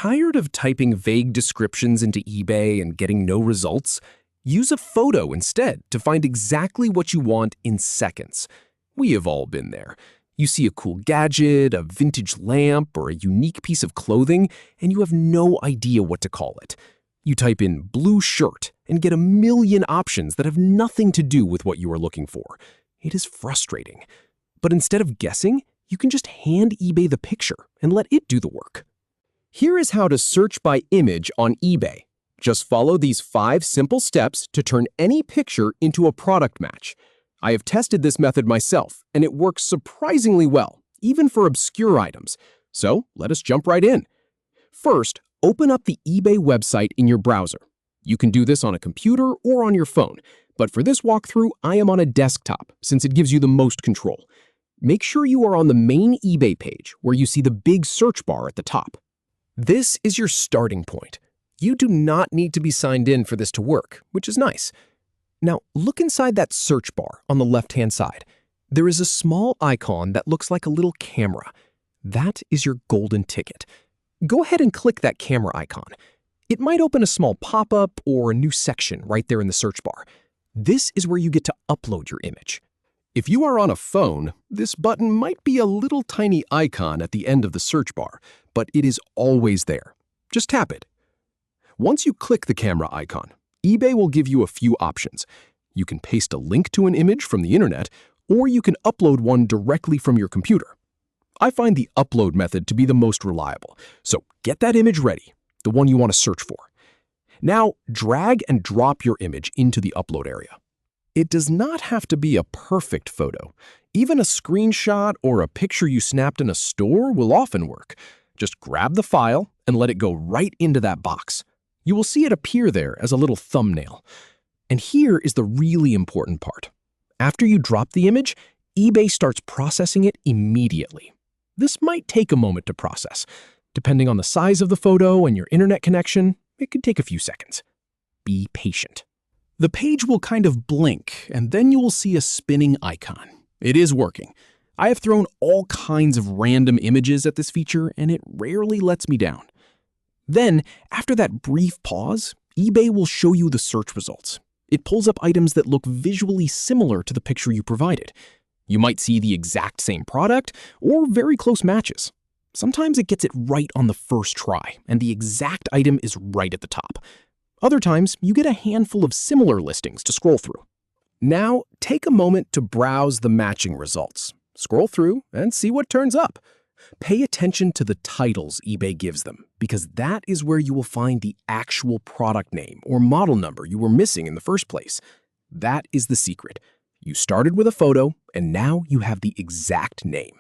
Tired of typing vague descriptions into eBay and getting no results? Use a photo instead to find exactly what you want in seconds. We have all been there. You see a cool gadget, a vintage lamp, or a unique piece of clothing, and you have no idea what to call it. You type in blue shirt and get a million options that have nothing to do with what you are looking for. It is frustrating. But instead of guessing, you can just hand eBay the picture and let it do the work. Here is how to search by image on eBay. Just follow these 5 simple steps to turn any picture into a product match. I have tested this method myself, and it works surprisingly well, even for obscure items. So let us jump right in. First, open up the eBay website in your browser. You can do this on a computer or on your phone, but for this walkthrough, I am on a desktop since it gives you the most control. Make sure you are on the main eBay page where you see the big search bar at the top. This is your starting point. You do not need to be signed in for this to work, which is nice. Now, look inside that search bar on the left-hand side. There is a small icon that looks like a little camera. That is your golden ticket. Go ahead and click that camera icon. It might open a small pop-up or a new section right there in the search bar. This is where you get to upload your image. If you are on a phone, this button might be a little tiny icon at the end of the search bar, but it is always there. Just tap it. Once you click the camera icon, eBay will give you a few options. You can paste a link to an image from the internet, or you can upload one directly from your computer. I find the upload method to be the most reliable, so get that image ready, the one you want to search for. Now, drag and drop your image into the upload area. It does not have to be a perfect photo. Even a screenshot or a picture you snapped in a store will often work. Just grab the file and let it go right into that box. You will see it appear there as a little thumbnail. And here is the really important part. After you drop the image, eBay starts processing it immediately. This might take a moment to process. Depending on the size of the photo and your internet connection, it could take a few seconds. Be patient. The page will kind of blink, and then you will see a spinning icon. It is working. I have thrown all kinds of random images at this feature, and it rarely lets me down. Then, after that brief pause, eBay will show you the search results. It pulls up items that look visually similar to the picture you provided. You might see the exact same product or very close matches. Sometimes it gets it right on the first try, and the exact item is right at the top. Other times, you get a handful of similar listings to scroll through. Now, take a moment to browse the matching results. Scroll through and see what turns up. Pay attention to the titles eBay gives them, because that is where you will find the actual product name or model number you were missing in the first place. That is the secret. You started with a photo, and now you have the exact name.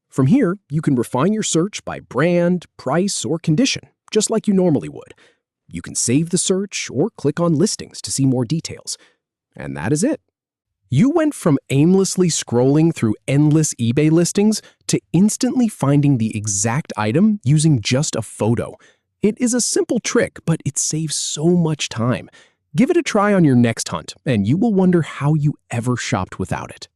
From here, you can refine your search by brand, price, or condition, just like you normally would. You can save the search or click on listings to see more details. And that is it. You went from aimlessly scrolling through endless eBay listings to instantly finding the exact item using just a photo. It is a simple trick, but it saves so much time. Give it a try on your next hunt, and you will wonder how you ever shopped without it.